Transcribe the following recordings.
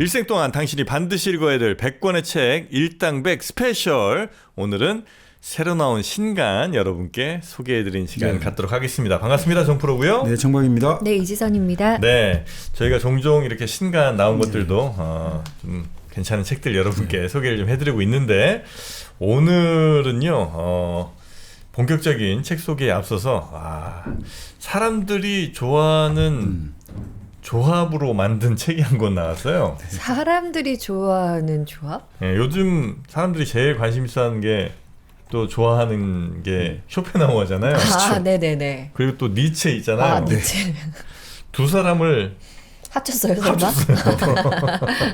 일생 동안 당신이 반드시 읽어야 될 100권의 책 일당백 스페셜. 오늘은 새로 나온 신간 여러분께 소개해드린 시간 갖도록 하겠습니다. 반갑습니다. 정프로고요. 네, 정박입니다. 네, 이지선입니다. 네, 저희가 종종 이렇게 신간 나온 것들도 좀 괜찮은 책들 여러분께 소개를 좀 해드리고 있는데, 오늘은요 본격적인 책 소개에 앞서서 사람들이 좋아하는 조합으로 만든 책이 한 권 나왔어요. 사람들이 좋아하는 조합? 네, 요즘 사람들이 제일 관심 있어하는 게 또 좋아하는 게 쇼펜하우어잖아요. 아, 네네네. 그리고 또 니체 있잖아요. 아, 니체. 두 사람을 합쳤어요, 설마?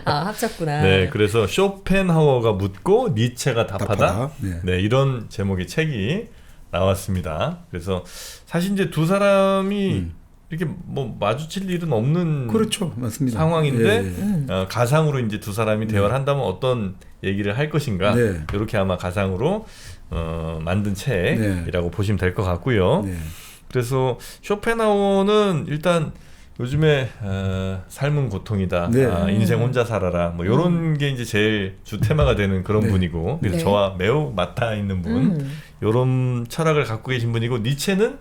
아, 합쳤구나. 네, 그래서 쇼펜하우어가 묻고 니체가 답하다. 네. 네, 이런 제목의 책이 나왔습니다. 그래서 사실 이제 두 사람이 이렇게 뭐 마주칠 일은 없는 그렇죠, 맞습니다. 상황인데 가상으로 이제 두 사람이 대화를 한다면 어떤 얘기를 할 것인가, 이렇게 아마 가상으로 만든 책이라고 보시면 될 것 같고요. 네. 그래서 쇼펜하우어는 일단 요즘에 삶은 고통이다, 인생 혼자 살아라, 뭐 이런 게 이제 제일 주 테마가 되는 그런 분이고, 그래서 저와 매우 맞닿아 있는 분, 이런 철학을 갖고 계신 분이고, 니체는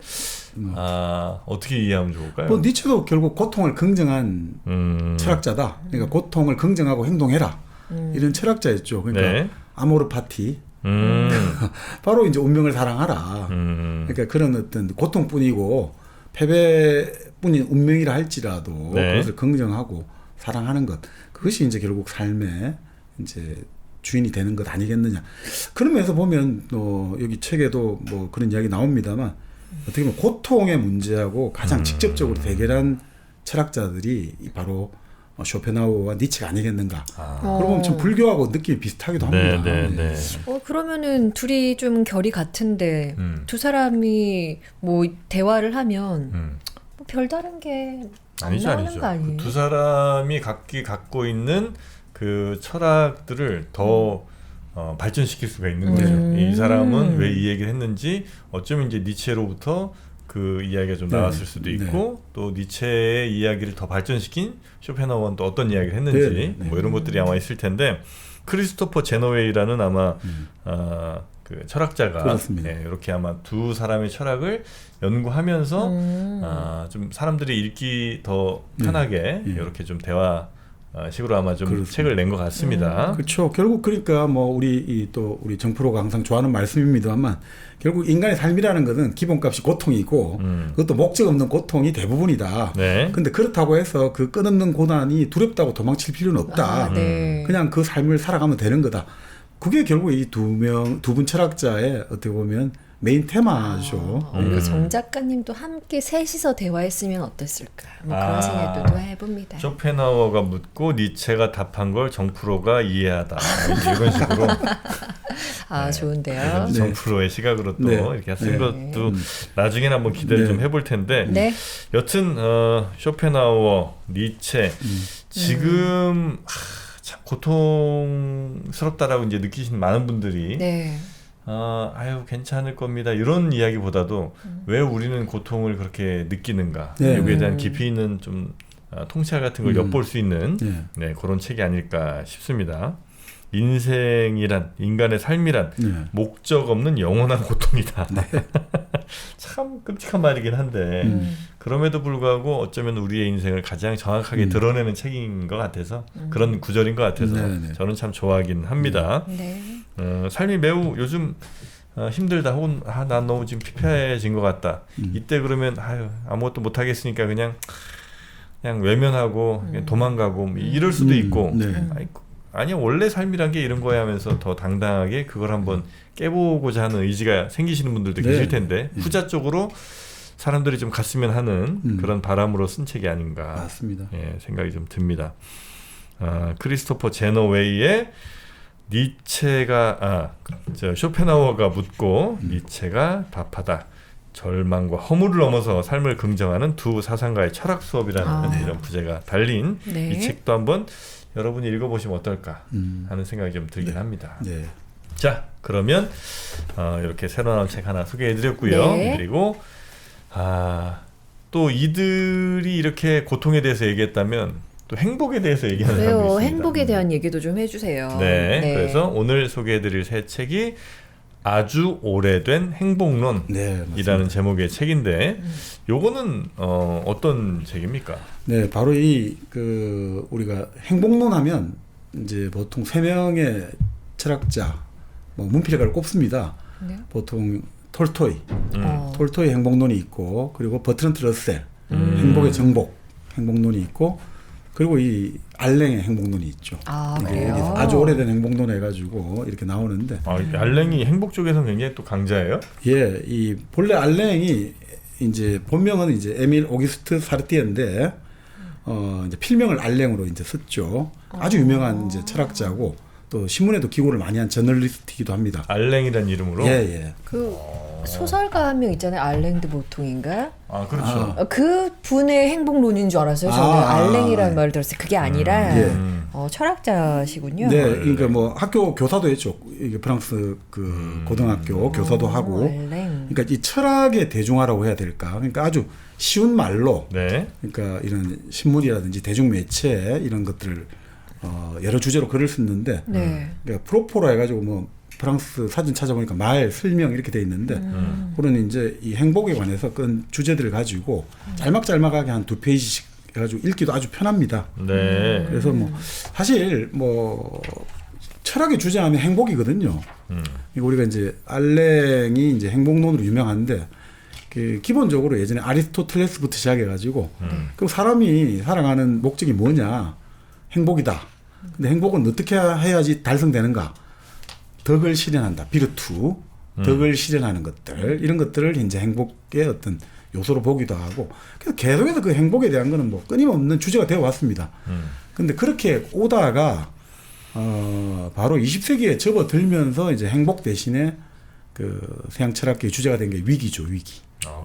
어떻게 이해하면 좋을까요? 뭐 니체도 결국 고통을 긍정한 철학자다. 그러니까 고통을 긍정하고 행동해라. 이런 철학자였죠. 그러니까 아모르 파티. 바로 이제 운명을 사랑하라. 그러니까 그런 어떤 고통뿐이고 패배뿐인 운명이라 할지라도 그것을 긍정하고 사랑하는 것, 그것이 이제 결국 삶의 이제 주인이 되는 것 아니겠느냐. 그런 면에서 보면 여기 책에도 뭐 그런 이야기 나옵니다만, 어떻게 보면 고통의 문제하고 가장 직접적으로 대결한 철학자들이 바로 쇼펜하우어와 니체가 아니겠는가. 그러고 보면 좀 불교하고 느낌이 비슷하기도 합니다. 네. 그러면은 둘이 좀 결이 같은데 두 사람이 뭐 대화를 하면 뭐 별다른 게 아니죠. 거 아니에요? 두 사람이 각기 갖고 있는 그 철학들을 더 발전시킬 수가 있는 거죠. 이 사람은 왜 이 얘기를 했는지, 어쩌면 이제 니체로부터 그 이야기가 좀 나왔을 수도 있고, 또 니체의 이야기를 더 발전시킨 쇼펜하우어는 또 어떤 이야기를 했는지, 뭐 이런 것들이 아마 있을 텐데, 크리스토퍼 제너웨이라는 아마 그 철학자가 이렇게 아마 두 사람의 철학을 연구하면서 좀 사람들이 읽기 더 편하게 이렇게 좀 대화 식으로 아마 좀 그렇습니다. 책을 낸 것 같습니다. 그렇죠. 결국 그러니까 뭐 우리 정프로가 항상 좋아하는 말씀입니다만, 결국 인간의 삶이라는 것은 기본값이 고통이고, 그것도 목적 없는 고통이 대부분이다. 근데 그렇다고 해서 그 끝없는 고난이 두렵다고 도망칠 필요는 없다. 그냥 그 삶을 살아가면 되는 거다. 그게 결국 이 두 분 철학자의 어떻게 보면 메인 테마죠. 우리 정 작가님도 함께 셋이서 대화했으면 어땠을까, 뭐 그런 생각도 또 해봅니다. 쇼펜하우어가 묻고 니체가 답한 걸 정프로가 이해하다, 이런 식으로. 좋은데요. 정프로의 시각으로 또 이렇게 쓴 것도 나중에는 한번 기대를 좀 해볼 텐데, 여튼 쇼펜하우어, 니체, 지금 참 고통스럽다라고 이제 느끼시는 많은 분들이 괜찮을 겁니다, 이런 이야기보다도 왜 우리는 고통을 그렇게 느끼는가, 여기에 대한 깊이 있는 좀 통찰 같은 걸 엿볼 수 있는 그런 책이 아닐까 싶습니다. 인생이란, 인간의 삶이란 목적 없는 영원한 고통이다. 참 끔찍한 말이긴 한데 그럼에도 불구하고 어쩌면 우리의 인생을 가장 정확하게 드러내는 책인 것 같아서, 그런 구절인 것 같아서 저는 참 좋아하긴 합니다. 삶이 매우 요즘 힘들다, 혹은 난 너무 지금 피폐해진 것 같다, 이때 그러면 아무것도 못하겠으니까 그냥 외면하고 그냥 도망가고 이럴 수도 있고, 아니 원래 삶이란 게 이런 거야 하면서 더 당당하게 그걸 한번 깨보고자 하는 의지가 생기시는 분들도 계실 텐데, 후자 쪽으로 사람들이 좀 갔으면 하는 그런 바람으로 쓴 책이 아닌가. 맞습니다. 생각이 좀 듭니다. 크리스토퍼 제너웨이의 니체가 쇼펜하우어가 묻고 니체가 답하다, 절망과 허물을 넘어서 삶을 긍정하는 두 사상가의 철학 수업이라는 이런 부제가 달린 이 책도 한번 여러분이 읽어보시면 어떨까 하는 생각이 좀 들긴 합니다. 자, 그러면 이렇게 새로 나온 책 하나 소개해드렸고요. 그리고 또 이들이 이렇게 고통에 대해서 얘기했다면 또 행복에 대해서 얘기하는 사람도 그래요. 있습니다. 행복에 대한 얘기도 좀 해주세요. 네, 그래서 오늘 소개해드릴 새 책이 아주 오래된 행복론이라는 제목의 책인데, 요거는 어떤 책입니까? 네, 바로 우리가 행복론 하면 이제 보통 3명의 철학자, 뭐 문필가를 꼽습니다. 네. 보통 톨토이 행복론이 있고, 그리고 버트런트 러셀 행복의 정복 행복론이 있고, 그리고 이 알랭의 행복론이 있죠. 그래요? 아주 오래된 행복론 해가지고 이렇게 나오는데. 알랭이 행복 쪽에서는 굉장히 또 강자예요? 예, 이 본래 알랭이 이제 본명은 이제 에밀 오기스트 사르티에인데, 이제 필명을 알랭으로 이제 썼죠. 아주 유명한 이제 철학자고, 또 신문에도 기고를 많이 한 저널리스트이기도 합니다. 알랭이라는 이름으로? 예. 그 소설가 한 명 있잖아요. 알랭드 보통인가? 그렇죠. 그 분의 행복론인 줄 알았어요. 저는 알랭이라는 말을 들었어요. 그게 아니라 철학자시군요. 네, 그러니까 뭐 학교 교사도 했죠. 이게 프랑스 고등학교 교사도 하고. 그러니까 이 철학의 대중화라고 해야 될까? 그러니까 아주 쉬운 말로, 그러니까 이런 신문이라든지 대중매체 이런 것들을 여러 주제로 글을 썼는데, 그러니까 프로포라 해가지고 뭐 프랑스 사진 찾아보니까 말, 설명 이렇게 돼 있는데, 그런 이제 이 행복에 관해서 그런 주제들을 가지고 짤막짤막하게 한 2페이지씩 해가지고 읽기도 아주 편합니다. 네. 그래서 뭐 사실 뭐 철학의 주제하면 행복이거든요. 우리가 이제 알랭이 이제 행복론으로 유명한데, 기본적으로 예전에 아리스토텔레스부터 시작해가지고, 그럼 사람이 살아가는 목적이 뭐냐? 행복이다. 근데 행복은 어떻게 해야지 달성되는가? 덕을 실현한다. 비르투, 덕을 실현하는 것들, 이런 것들을 이제 행복의 어떤 요소로 보기도 하고, 그래서 계속해서 그 행복에 대한 거는 뭐 끊임없는 주제가 되어 왔습니다. 근데 그렇게 오다가 바로 20세기에 접어들면서 이제 행복 대신에 그 서양 철학계의 주제가 된 게 위기죠, 위기.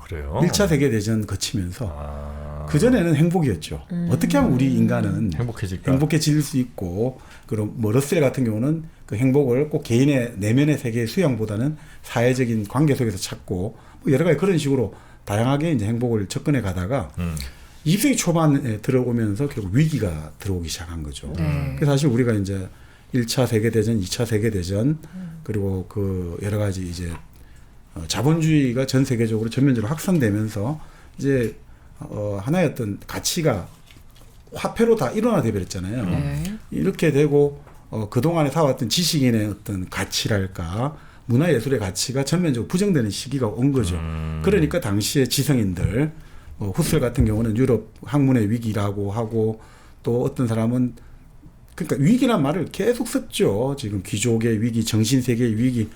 그래요? 1차 세계대전 거치면서 그전에는 행복이었죠. 어떻게 하면 우리 인간은 행복해질 수 있고, 그리고 뭐 러셀 같은 경우는 그 행복을 꼭 개인의 내면의 세계의 수양보다는 사회적인 관계 속에서 찾고, 뭐 여러 가지 그런 식으로 다양하게 이제 행복을 접근해 가다가 20세기 초반에 들어오면서 결국 위기가 들어오기 시작한 거죠. 그래서 사실 우리가 이제 1차 세계대전, 2차 세계대전, 그리고 그 여러 가지 이제 자본주의가 전 세계적으로 전면적으로 확산되면서 이제 하나의 어떤 가치가 화폐로 다 일원화돼 버렸잖아요. 이렇게 되고 그동안에 살아왔던 지식인의 어떤 가치랄까, 문화예술의 가치가 전면적으로 부정되는 시기가 온 거죠. 그러니까 당시에 지성인들, 후슬 같은 경우는 유럽 학문의 위기라고 하고, 또 어떤 사람은 그러니까 위기란 말을 계속 썼죠. 지금 귀족의 위기, 정신세계의 위기,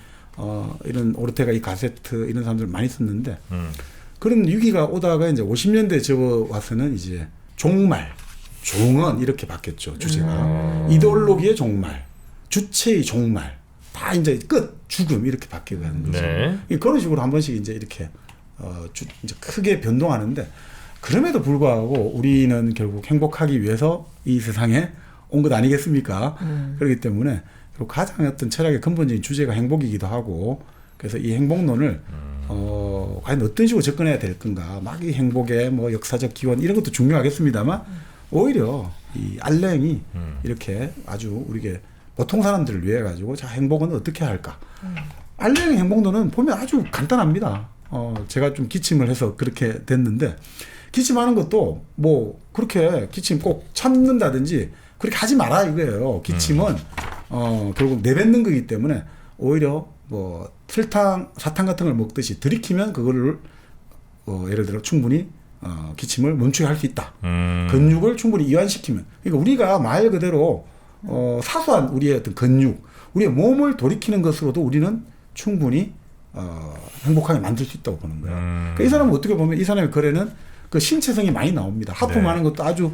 이런 오르테가 이 가세트 이런 사람들 많이 썼는데, 그런 위기가 오다가 이제 50년대 접어와서는 이제 종말, 종언 이렇게 바뀌었죠. 주제가 이데올로기의 종말, 주체의 종말, 다 이제 끝, 죽음 이렇게 바뀌어가는 거죠. 그런 식으로 한 번씩 이제 이렇게 이제 크게 변동하는데, 그럼에도 불구하고 우리는 결국 행복하기 위해서 이 세상에 온 것 아니겠습니까? 그렇기 때문에 가장 어떤 철학의 근본적인 주제가 행복이기도 하고, 그래서 이 행복론을 과연 어떤 식으로 접근해야 될 건가? 막 이 행복의 뭐 역사적 기원 이런 것도 중요하겠습니다만, 오히려 이 알랭이 이렇게 아주 우리게 보통 사람들을 위해 가지고 자, 행복은 어떻게 할까? 알랭의 행복론은 보면 아주 간단합니다. 제가 좀 기침을 해서 그렇게 됐는데, 기침하는 것도 뭐 그렇게 기침 꼭 참는다든지 그렇게 하지 마라 이거예요. 기침은 결국 내뱉는 거기 때문에 오히려 뭐 설탕, 사탕 같은 걸 먹듯이 들이키면 그거를 예를 들어 충분히 기침을 멈추게 할 수 있다. 근육을 충분히 이완시키면, 그러니까 우리가 말 그대로 사소한 우리의 어떤 근육, 우리의 몸을 돌이키는 것으로도 우리는 충분히 행복하게 만들 수 있다고 보는 거예요. 그러니까 이 사람은 어떻게 보면 이 사람의 글에는 그 신체성이 많이 나옵니다. 하품하는 것도 아주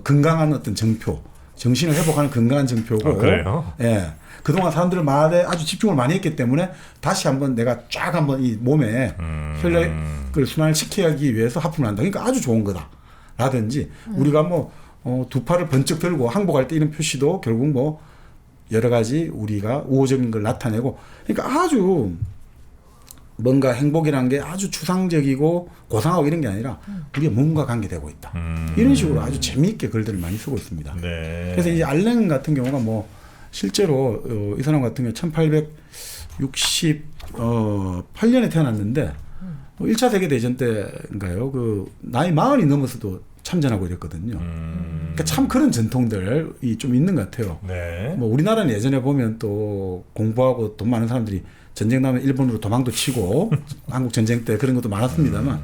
건강한 어떤 증표, 정신을 회복하는 건강한 증표고. 그래요? 예. 그동안 사람들 말에 아주 집중을 많이 했기 때문에 다시 한번 내가 쫙 한번 이 몸에 혈액을 순환을 시키기 위해서 하품을 한다. 그러니까 아주 좋은 거다. 라든지 우리가 뭐 두 팔을 번쩍 들고 항복할 때 이런 표시도 결국 뭐 여러 가지 우리가 우호적인 걸 나타내고, 그러니까 아주 뭔가 행복이라는 게 아주 추상적이고 고상하고 이런 게 아니라 우리가 몸과 관계되고 있다. 이런 식으로 아주 재미있게 글들을 많이 쓰고 있습니다. 네. 그래서 이제 알랭 같은 경우가 뭐 실제로 이 사람 같은 경우 1868년에 태어났는데 1차 세계대전 때인가요? 그 나이 40이 넘어서도 참전하고 이랬거든요. 그러니까 참 그런 전통들이 좀 있는 것 같아요. 네. 뭐 우리나라는 예전에 보면 또 공부하고 돈 많은 사람들이 전쟁 나면 일본으로 도망도 치고 한국 전쟁 때 그런 것도 많았습니다만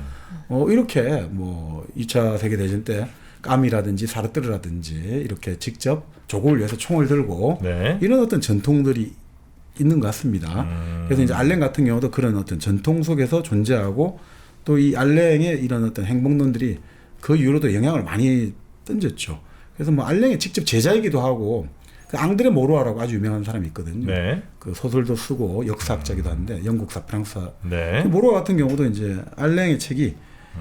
이렇게 뭐 2차 세계대전 때 까미라든지 사르뜨르라든지 이렇게 직접 조국을 위해서 총을 들고 네. 이런 어떤 전통들이 있는 것 같습니다. 그래서 이제 알랭 같은 경우도 그런 어떤 전통 속에서 존재하고 또 이 알랭의 이런 어떤 행복론들이 그 이후로도 영향을 많이 던졌죠. 그래서 뭐 알랭의 직접 제자이기도 하고 그 앙드레 모루아라고 아주 유명한 사람이 있거든요. 네. 그 소설도 쓰고 역사학자기도 한데 영국사, 프랑스사. 네. 그 모루아 같은 경우도 이제 알랭의 책이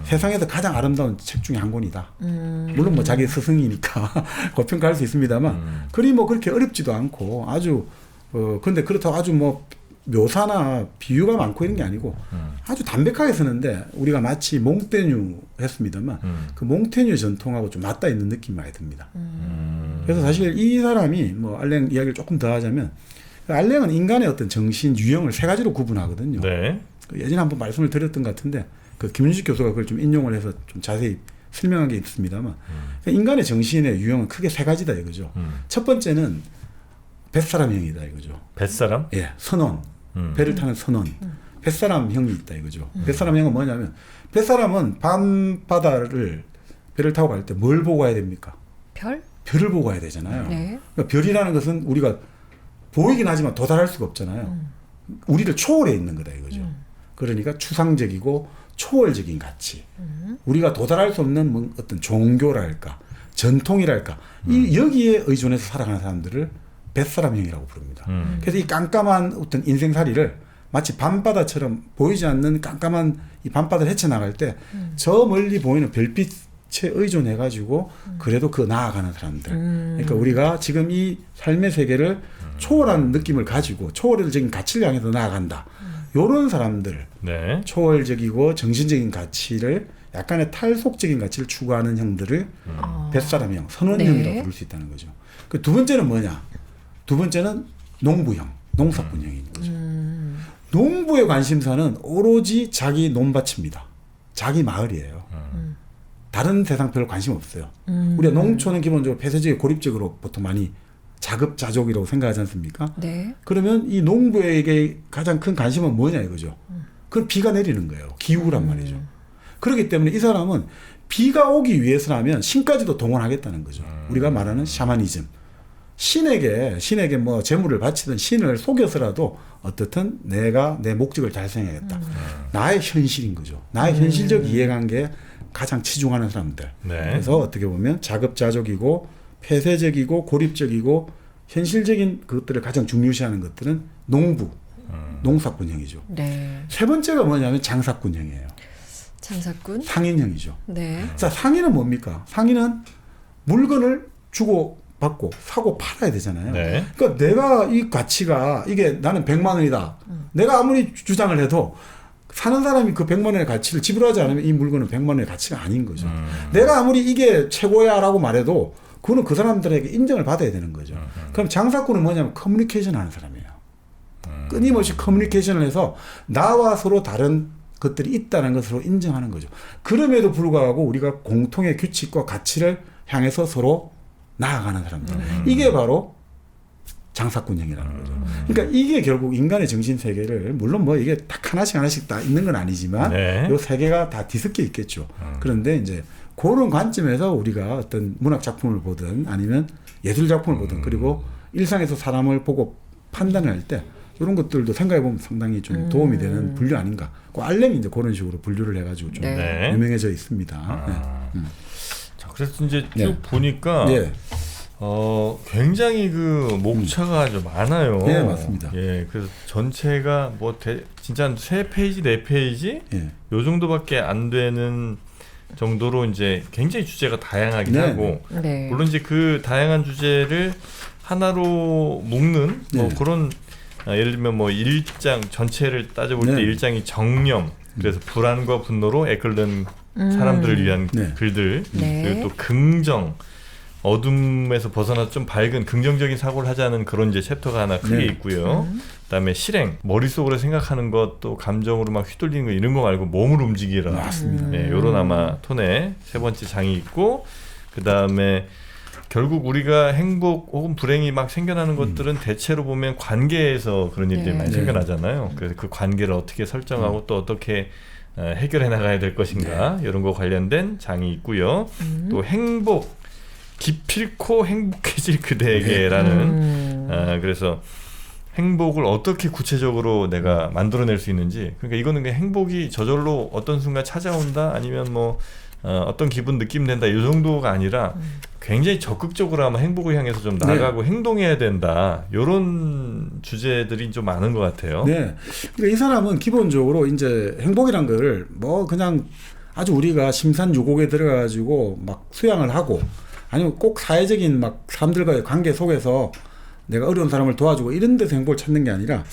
세상에서 가장 아름다운 책 중에 한 권이다. 물론 뭐 자기 스승이니까 고평가할 수 있습니다만 글이 뭐 그렇게 어렵지도 않고 아주 근데 그렇다고 아주 뭐 묘사나 비유가 많고 이런 게 아니고 아주 담백하게 쓰는데 우리가 마치 몽테뉴 했습니다만 그 몽테뉴 전통하고 좀 맞닿아 있는 느낌이 많이 듭니다. 그래서 사실 이 사람이 뭐 알랭 이야기를 조금 더 하자면 알랭은 인간의 어떤 정신 유형을 세 가지로 구분하거든요. 네. 예전에 한번 말씀을 드렸던 것 같은데 그 김윤식 교수가 그걸 좀 인용을 해서 좀 자세히 설명한 게 있습니다만 인간의 정신의 유형은 크게 세 가지다 이거죠. 첫 번째는 뱃사람형이다 이거죠. 뱃사람? 예, 선원. 배를 타는 선원. 뱃사람형이 있다 이거죠. 뱃사람형은 뭐냐면 뱃사람은 밤바다를 배를 타고 갈 때 뭘 보고 가야 됩니까? 별? 별을 보고 가야 되잖아요. 네. 그러니까 별이라는 것은 우리가 보이긴 하지만 도달할 수가 없잖아요. 우리를 초월해 있는 거다 이거죠. 그러니까 추상적이고 초월적인 가치. 우리가 도달할 수 없는 어떤 종교랄까, 전통이랄까, 여기에 의존해서 살아가는 사람들을 뱃사람형이라고 부릅니다. 그래서 이 깜깜한 어떤 인생살이를 마치 밤바다처럼 보이지 않는 깜깜한 이 밤바다를 헤쳐나갈 때 저 멀리 보이는 별빛에 의존해가지고 그래도 그 나아가는 사람들. 그러니까 우리가 지금 이 삶의 세계를 초월한 느낌을 가지고 초월적인 가치를 향해서 나아간다. 요런 사람들, 네. 초월적이고 정신적인 가치를 약간의 탈속적인 가치를 추구하는 형들을 뱃사람형, 선원형이라고 네. 부를 수 있다는 거죠. 그 두 번째는 뭐냐? 두 번째는 농부형, 농사꾼형인 거죠. 농부의 관심사는 오로지 자기 논밭입니다. 자기 마을이에요. 다른 세상 별 관심 없어요. 우리가 농촌은 기본적으로 폐쇄적이고 고립적으로 보통 많이 자급자족이라고 생각하지 않습니까? 네. 그러면 이 농부에게 가장 큰 관심은 뭐냐 이거죠. 그건 비가 내리는 거예요. 기후란 말이죠. 그렇기 때문에 이 사람은 비가 오기 위해서라면 신까지도 동원하겠다는 거죠. 우리가 말하는 샤머니즘. 신에게 뭐 재물을 바치든 신을 속여서라도 어떻든 내가 내 목적을 달성해야겠다. 나의 현실인 거죠. 나의 현실적 이해관계에 가장 치중하는 사람들. 네. 그래서 어떻게 보면 자급자족이고 폐쇄적이고 고립적이고 현실적인 것들을 가장 중요시하는 것들은 농부, 농사꾼형이죠. 네. 세 번째가 뭐냐면 장사꾼형이에요. 장사꾼? 상인형이죠. 네. 자, 상인은 뭡니까? 상인은 물건을 주고 받고 사고 팔아야 되잖아요. 네. 그러니까 내가 이 가치가 이게 나는 100만 원이다. 내가 아무리 주장을 해도 사는 사람이 그 100만 원의 가치를 지불하지 않으면 이 물건은 100만 원의 가치가 아닌 거죠. 내가 아무리 이게 최고야라고 말해도 그거는 그 사람들에게 인정을 받아야 되는 거죠. 그럼 장사꾼은 뭐냐면 커뮤니케이션 하는 사람이에요. 끊임없이 커뮤니케이션을 해서 나와 서로 다른 것들이 있다는 것으로 인정하는 거죠. 그럼에도 불구하고 우리가 공통의 규칙과 가치를 향해서 서로 나아가는 사람들. 이게 바로 장사꾼형이라는 거죠. 그러니까 이게 결국 인간의 정신 세계를 물론 뭐 이게 딱 하나씩 다 있는 건 아니지만 네. 요 세 개가 다 뒤섞여 있겠죠. 그런데 이제 그런 관점에서 우리가 어떤 문학 작품을 보든 아니면 예술 작품을 보든 그리고 일상에서 사람을 보고 판단을 할 때 이런 것들도 생각해 보면 상당히 좀 도움이 되는 분류 아닌가. 그 알렘이 이제 그런 식으로 분류를 해가지고 좀 네. 유명해져 있습니다. 네. 자, 그래서 이제 쭉 네. 보니까 네. 굉장히 그 목차가 좀 많아요. 네, 맞습니다. 예, 그래서 전체가 뭐 진짜 한 3페이지, 4페이지 예. 요 정도밖에 안 되는 정도로 이제 굉장히 주제가 다양하긴 네. 하고 네. 물론 이제 그 다양한 주제를 하나로 묶는 뭐 네. 그런 예를 들면 뭐 일장 전체를 따져볼 때 일장이 정념, 그래서 불안과 분노로 애끓는 사람들을 위한 글들, 그리고 또 긍정, 어둠에서 벗어나 좀 밝은 긍정적인 사고를 하자는 그런 이제 챕터가 하나 크게 있고요. 그다음에 실행, 머릿속으로 생각하는 것, 또 감정으로 막 휘둘리는 거 이런 거 말고 몸을 움직이라. 맞습니다. 네, 요런 아마 톤의 세 번째 장이 있고, 그다음에 결국 우리가 행복 혹은 불행이 막 생겨나는 것들은 대체로 보면 관계에서 그런 일들이 많이 생겨나잖아요. 그래서 그 관계를 어떻게 설정하고 또 어떻게 해결해 나가야 될 것인가 이런 거 관련된 장이 있고요. 또 행복, 기필코 행복해질 그대에게라는 그래서 행복을 어떻게 구체적으로 내가 만들어낼 수 있는지, 그러니까 이거는 그냥 행복이 저절로 어떤 순간 찾아온다 아니면 뭐 어떤 기분 느낌 된다 이 정도가 아니라 굉장히 적극적으로 아마 행복을 향해서 좀 나가고 행동해야 된다, 이런 주제들이 좀 많은 것 같아요. 네, 그러니까 이 사람은 기본적으로 이제 행복이란 걸 뭐 그냥 아주 우리가 심산유곡에 들어가가지고 막 수양을 하고 아니면 꼭 사회적인 막 사람들과의 관계 속에서 내가 어려운 사람을 도와주고 이런 데서 행복을 찾는 게 아니라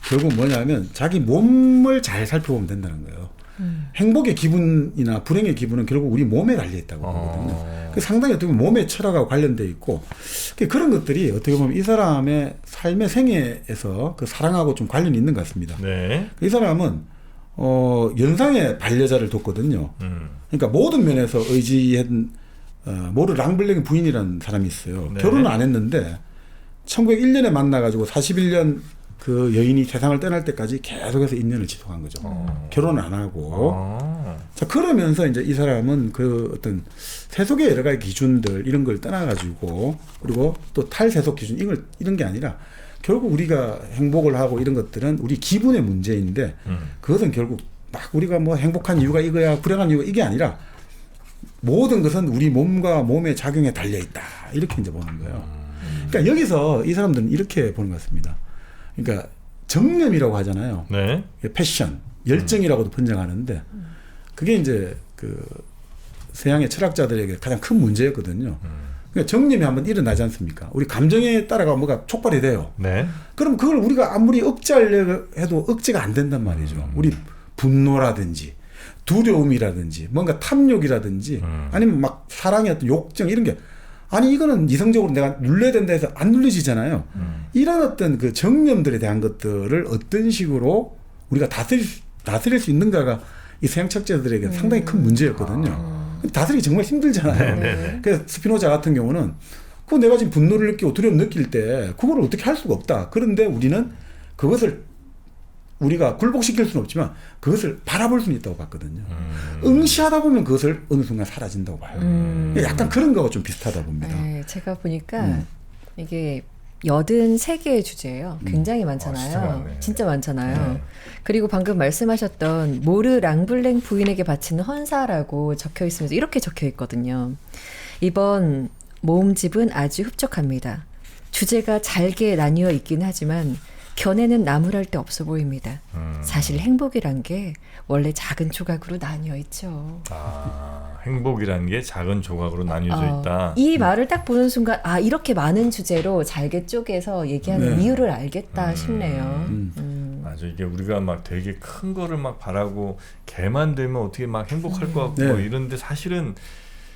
결국 뭐냐면 자기 몸을 잘 살펴보면 된다는 거예요. 행복의 기분이나 불행의 기분은 결국 우리 몸에 달려있다고 보거든요. 상당히 어떻게 보면 몸의 철학하고 관련되어 있고, 그런 것들이 어떻게 보면 이 사람의 삶의 생애에서 그 사랑하고 좀 관련이 있는 것 같습니다. 네. 이 사람은 연상의 반려자를 뒀거든요. 그러니까 모든 면에서 의지한 모르 랑블랭 부인이라는 사람이 있어요. 네. 결혼은 안 했는데 1901년에 만나가지고 41년 그 여인이 세상을 떠날 때까지 계속해서 인연을 지속한 거죠. 결혼을 안 하고. 자, 그러면서 이제 이 사람은 그 어떤 세속의 여러 가지 기준들 이런 걸 떠나가지고, 그리고 또 탈세속 기준 이런 게 아니라 결국 우리가 행복을 하고 이런 것들은 우리 기분의 문제인데 그것은 결국 막 우리가 뭐 행복한 이유가 이거야 불행한 이유가 이게 아니라 모든 것은 우리 몸과 몸의 작용에 달려있다, 이렇게 이제 보는 거예요. 그러니까 여기서 이 사람들은 이렇게 보는 것 같습니다. 그러니까 정념이라고 하잖아요. 네. 패션, 열정이라고도 번역하는데 그게 이제 그 서양의 철학자들에게 가장 큰 문제였거든요. 그러니까 정념이 한번 일어나지 않습니까? 우리 감정에 따라가 뭐가 촉발이 돼요. 네. 그럼 그걸 우리가 아무리 억제하려고 해도 억제가 안 된단 말이죠. 우리 분노라든지 두려움이라든지 뭔가 탐욕이라든지 아니면 막 사랑의 어떤 욕정 이런 게, 아니 이거는 이성적으로 내가 눌러야 된다 해서 안 눌러지잖아요. 이런 어떤 그 정념들에 대한 것들을 어떤 식으로 우리가 다스릴 수 있는가가 이 서양 철학자들에게 상당히 큰 문제였거든요. 다스리기 정말 힘들잖아요. 그래서 스피노자 같은 경우는 내가 지금 분노를 느끼고 두려움 느낄 때 그걸 어떻게 할 수가 없다. 그런데 우리는 그것을 우리가 굴복시킬 수는 없지만 그것을 바라볼 수는 있다고 봤거든요. 응시하다 보면 그것을 어느 순간 사라진다고 봐요. 약간 그런 거하고 좀 비슷하다 봅니다. 네, 제가 보니까 이게 83개의 주제예요. 굉장히 많잖아요. 진짜 많잖아요. 네. 그리고 방금 말씀하셨던 모르 랑블랭 부인에게 바치는 헌사라고 적혀 있으면서 이렇게 적혀 있거든요. 이번 모음집은 아주 흡족합니다. 주제가 잘게 나뉘어 있긴 하지만 견해는 나무랄 데 없어 보입니다. 사실 행복이란 게 원래 작은 조각으로 나뉘어 있죠. 행복이라는 게 작은 조각으로 나뉘어져 있다. 이 말을 딱 보는 순간 이렇게 많은 주제로 잘게 쪼개서 얘기하는 이유를 알겠다 싶네요. 맞아, 이게 우리가 막 되게 큰 거를 막 바라고 개만 되면 어떻게 막 행복할 것 같고 뭐 이런데 사실은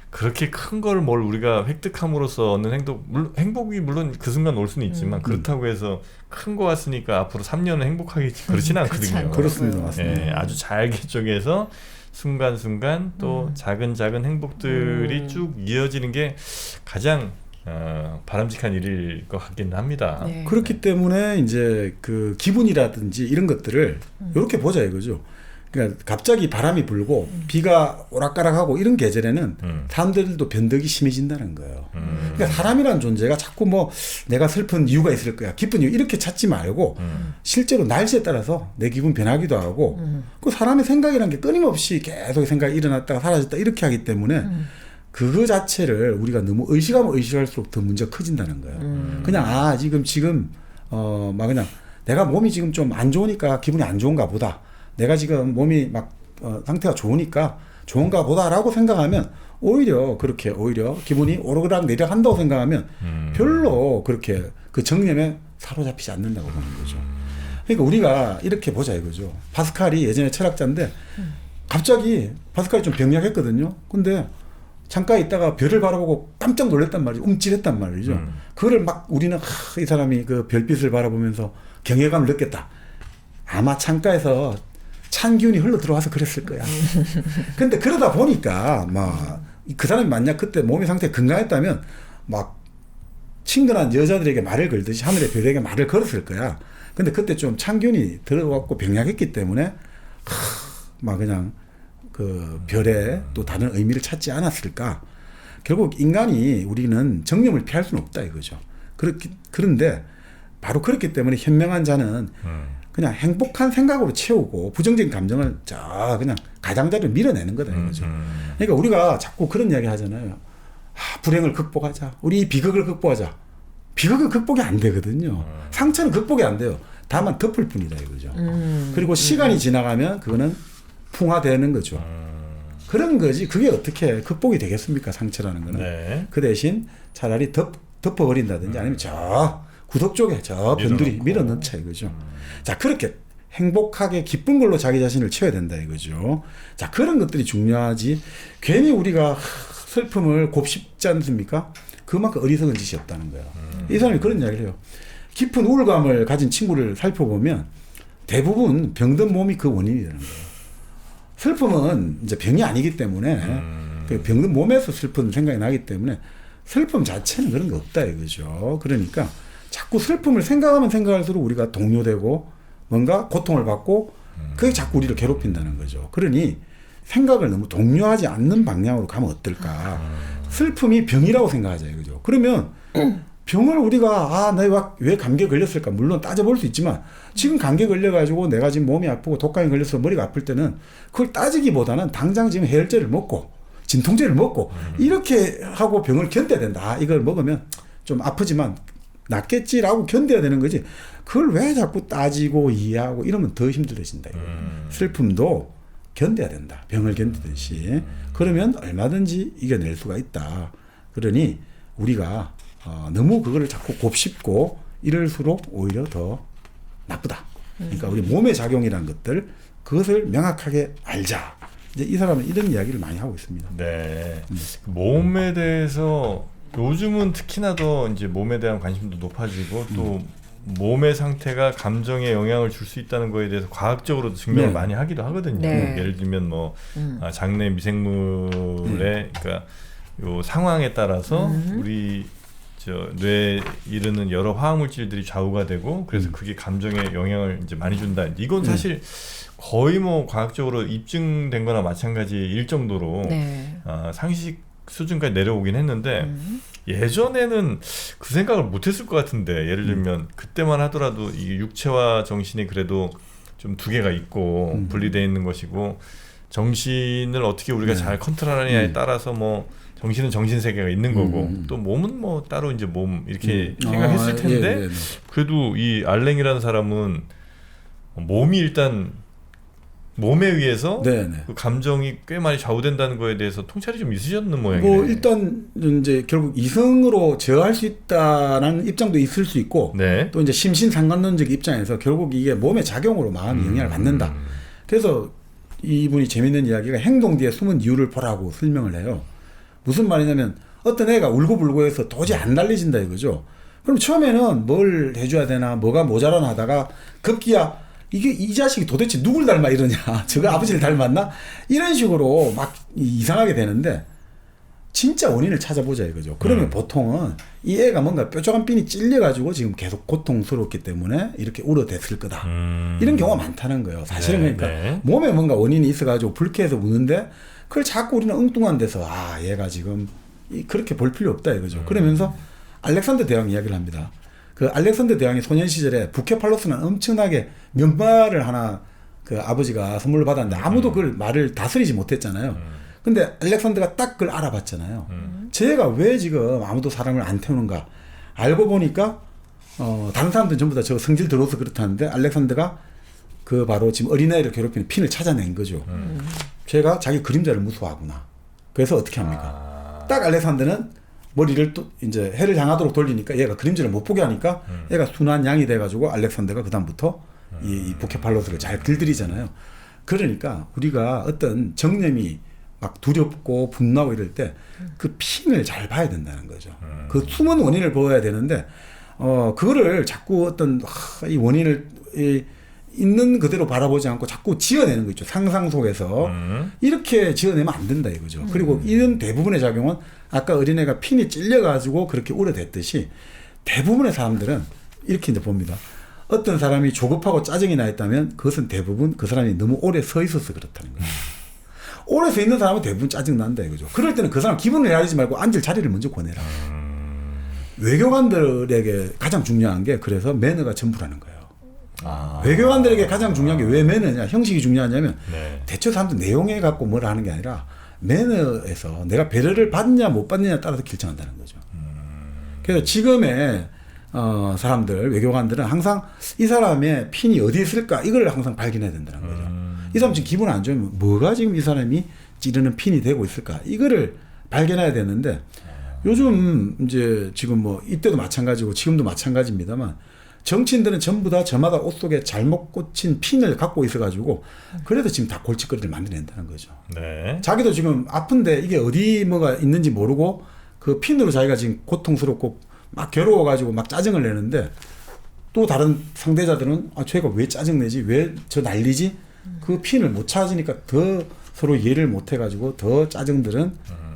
그렇게 큰 거를 뭘 우리가 획득함으로써 얻는 행복이 물론 그 순간 올 수는 있지만 그렇다고 해서 큰 거 왔으니까 앞으로 3년은 행복하겠지 그렇지는 않거든요. 그렇습니다. 맞습니다. 아주 잘게 쪼개서 순간순간 또 작은 행복들이 쭉 이어지는 게 가장 바람직한 일일 것 같긴 합니다. 네. 그렇기 때문에 이제 그 기분이라든지 이런 것들을 이렇게 보자 이거죠. 그러니까 갑자기 바람이 불고 비가 오락가락하고 이런 계절에는 사람들도 변덕이 심해진다는 거예요. 그러니까 사람이라는 존재가 자꾸 뭐 내가 슬픈 이유가 있을 거야, 기쁜 이유 이렇게 찾지 말고 실제로 날씨에 따라서 내 기분 변하기도 하고 그 사람의 생각이라는 게 끊임없이 계속 생각이 일어났다가 사라졌다 이렇게 하기 때문에 그거 자체를 우리가 너무 의식하면 의식할수록 더 문제가 커진다는 거예요. 그냥 지금 막 그냥 내가 몸이 지금 좀 안 좋으니까 기분이 안 좋은가 보다. 내가 지금 몸이 막 상태가 좋으니까 좋은가 보다라고 생각하면 오히려 기분이 오르락 내리락 한다고 생각하면 별로 그렇게 그 정념에 사로잡히지 않는다고 보는 거죠. 그러니까 우리가 이렇게 보자 이거죠. 파스칼이 예전에 철학자인데 갑자기 파스칼이 좀 병약했거든요. 근데 창가에 있다가 별을 바라보고 깜짝 놀랐단 말이죠. 움찔했단 말이죠. 그거를 막 우리는 이 사람이 그 별빛을 바라보면서 경외감을 느꼈다. 아마 창가에서 찬 기운이 흘러 들어와서 그랬을 거야. 근데 그러다 보니까 막 그 사람이 만약 그때 몸의 상태가 건강했다면 막 친근한 여자들에게 말을 걸듯이 하늘의 별에게 말을 걸었을 거야. 근데 그때 좀 찬 기운이 들어왔고 병약했기 때문에 막 그냥 그 별에 또 다른 의미를 찾지 않았을까. 결국 인간이 우리는 정념을 피할 수는 없다 이거죠. 그런데 바로 그렇기 때문에 현명한 자는 그냥 행복한 생각으로 채우고 부정적인 감정을 그냥 가장자리로 밀어내는 거다 이거죠. 그러니까 우리가 자꾸 그런 이야기 하잖아요. 불행을 극복하자. 우리 비극을 극복하자. 비극은 극복이 안 되거든요. 상처는 극복이 안 돼요. 다만 덮을 뿐이다 이거죠. 그리고 시간이 지나가면 그거는 풍화되는 거죠. 그런 거지. 그게 어떻게 극복이 되겠습니까? 상처라는 거는. 네. 그 대신 차라리 덮어버린다든지 아니면 저 구석 쪽에 저 변두리 밀어넣자 이거죠. 자, 그렇게 행복하게 기쁜 걸로 자기 자신을 채워야 된다 이거죠. 자, 그런 것들이 중요하지. 괜히 우리가 슬픔을 곱씹지 않습니까? 그만큼 어리석은 짓이 없다는 거예요. 이 사람이 그런 이야기를 해요. 깊은 우울감을 가진 친구를 살펴보면 대부분 병든 몸이 그 원인이 되는 거예요. 슬픔은 이제 병이 아니기 때문에 그 병든 몸에서 슬픈 생각이 나기 때문에 슬픔 자체는 그런 게 없다 이거죠. 그러니까 자꾸 슬픔을 생각하면 생각할수록 우리가 동요되고 뭔가 고통을 받고 그게 자꾸 우리를 괴롭힌다는 거죠. 그러니 생각을 너무 동요하지 않는 방향으로 가면 어떨까. 슬픔이 병이라고 생각하자 이거죠. 그러면 병을 우리가 내가 왜 감기에 걸렸을까 물론 따져볼 수 있지만 지금 감기에 걸려가지고 내가 지금 몸이 아프고 독감에 걸려서 머리가 아플 때는 그걸 따지기보다는 당장 지금 해열제를 먹고 진통제를 먹고 이렇게 하고 병을 견뎌야 된다. 이걸 먹으면 좀 아프지만 낫겠지라고 견뎌야 되는 거지. 그걸 왜 자꾸 따지고 이해하고 이러면 더 힘들어진다. 슬픔도 견뎌야 된다. 병을 견디듯이. 그러면 얼마든지 이겨낼 수가 있다. 그러니 우리가 너무 그거를 자꾸 곱씹고 이럴수록 오히려 더 나쁘다. 그러니까 우리 몸의 작용이라는 것들 그것을 명확하게 알자. 이제 이 사람은 이런 이야기를 많이 하고 있습니다. 네. 몸에 대해서 요즘은 특히나 더 이제 몸에 대한 관심도 높아지고 또 몸의 상태가 감정에 영향을 줄 수 있다는 거에 대해서 과학적으로도 증명을 많이 하기도 하거든요. 네. 예를 들면 뭐 장내 미생물의 그러니까 요 상황에 따라서 우리 뇌에 이르는 여러 화학 물질들이 좌우가 되고 그래서 그게 감정에 영향을 이제 많이 준다. 이건 사실 거의 뭐 과학적으로 입증된 거나 마찬가지일 정도로 상식 수준까지 내려오긴 했는데 예전에는 그 생각을 못했을 것 같은데 예를 들면 그때만 하더라도 이 육체와 정신이 그래도 좀 두 개가 있고 분리되어 있는 것이고 정신을 어떻게 우리가 잘 컨트롤하느냐에 따라서 뭐 정신은 정신 세계가 있는 거고 또 몸은 뭐 따로 이제 몸 이렇게 생각했을 텐데 그래도 이 알랭이라는 사람은 몸이 일단 몸에 의해서 그 감정이 꽤 많이 좌우된다는 거에 대해서 통찰이 좀 있으셨는 모양이네요. 뭐 일단 이제 결국 이성으로 제어할 수 있다는 입장도 있을 수 있고 또 이제 심신상관론적 입장에서 결국 이게 몸의 작용으로 마음이 영향을 받는다. 그래서 이분이 재밌는 이야기가 행동 뒤에 숨은 이유를 보라고 설명을 해요. 무슨 말이냐면 어떤 애가 울고불고 해서 도저히 안 달래진다 이거죠. 그럼 처음에는 뭘 해줘야 되나 뭐가 모자라나 하다가 급기야 이게 이 자식이 도대체 누굴 닮아 이러냐 저거 아버지를 닮았나 이런 식으로 막 이상하게 되는데 진짜 원인을 찾아보자 이거죠. 그러면 보통은 이 애가 뭔가 뾰족한 핀이 찔려가지고 지금 계속 고통스럽기 때문에 이렇게 울어댔을 거다 이런 경우가 많다는 거예요. 사실은 그러니까 몸에 뭔가 원인이 있어가지고 불쾌해서 우는데 그걸 자꾸 우리는 엉뚱한 데서 얘가 지금 그렇게 볼 필요 없다 이거죠. 그러면서 알렉산더 대왕 이야기를 합니다. 그 알렉산더 대왕이 소년 시절에 부케팔로스는 엄청나게 면발을 하나 그 아버지가 선물로 받았는데 아무도 그걸 말을 다스리지 못했잖아요. 근데 알렉산더가 딱 그걸 알아봤잖아요. 쟤가 왜 지금 아무도 사람을 안 태우는가 알고 보니까 다른 사람들은 전부 다 저 성질 들어서 그렇다는데 알렉산더가 그 바로 지금 어린아이를 괴롭히는 핀을 찾아낸 거죠. 쟤가 자기 그림자를 무서워하구나. 그래서 어떻게 합니까? 딱 알렉산더는 머리를 또 이제 해를 향하도록 돌리니까 얘가 그림자를 못 보게 하니까 얘가 순한 양이 돼가지고 알렉산더가 그다음부터 이 부케팔로스를 잘 길들이잖아요. 그러니까 우리가 어떤 정념이 막 두렵고 분노하고 이럴 때 그 핀을 잘 봐야 된다는 거죠. 그 숨은 원인을 보아야 되는데 그거를 자꾸 어떤 이 원인을 있는 그대로 바라보지 않고 자꾸 지어내는 거 있죠. 상상 속에서 이렇게 지어내면 안 된다 이거죠. 그리고 이런 대부분의 작용은 아까 어린애가 핀이 찔려가지고 그렇게 오래됐듯이 대부분의 사람들은 이렇게 이제 봅니다. 어떤 사람이 조급하고 짜증이 나 있다면 그것은 대부분 그 사람이 너무 오래 서 있어서 그렇다는 거예요. 오래 서 있는 사람은 대부분 짜증 난다 이거죠. 그럴 때는 그 사람 기분을 헤아리지 말고 앉을 자리를 먼저 권해라. 외교관들에게 가장 중요한 게 그래서 매너가 전부라는 거예요. 외교관들에게 가장 중요한 게 왜 매너냐, 형식이 중요하냐면 대체 사람들 내용에 갖고 뭘 하는 게 아니라 매너에서 내가 배려를 받느냐 못 받느냐에 따라서 결정한다는 거죠. 그래서 지금의 사람들, 외교관들은 항상 이 사람의 핀이 어디에 있을까 이걸 항상 발견해야 된다는 거죠. 이 사람 지금 기분 안 좋으면 뭐가 지금 이 사람이 찌르는 핀이 되고 있을까 이거를 발견해야 되는데 요즘 이제 지금 뭐 이때도 마찬가지고 지금도 마찬가지입니다만 정치인들은 전부 다 저마다 옷 속에 잘못 꽂힌 핀을 갖고 있어가지고 그래도 지금 다 골칫거리를 만들어낸다는 거죠. 네. 자기도 지금 아픈데 이게 어디 뭐가 있는지 모르고 그 핀으로 자기가 지금 고통스럽고 막 괴로워가지고 막 짜증을 내는데 또 다른 상대자들은 쟤가 왜 짜증내지? 왜 저 난리지? 그 핀을 못 찾으니까 더 서로 이해를 못 해가지고 더 짜증들은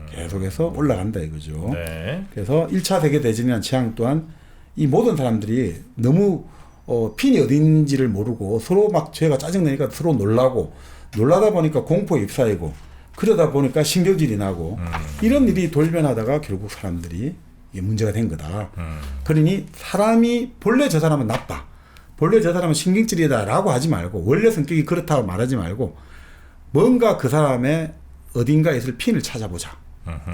계속해서 올라간다 이거죠. 네. 그래서 1차 세계대전이라는 재앙 또한 이 모든 사람들이 너무 핀이 어딘지를 모르고 서로 막 쟤가 짜증내니까 서로 놀라다 보니까 공포에 휩싸이고 그러다 보니까 신경질이 나고 이런 일이 돌변하다가 결국 사람들이 이게 문제가 된 거다. 그러니 사람이 본래 저 사람은 나빠. 본래 저 사람은 신경질이다라고 하지 말고 원래 성격이 그렇다고 말하지 말고 뭔가 그 사람의 어딘가에 있을 핀을 찾아보자.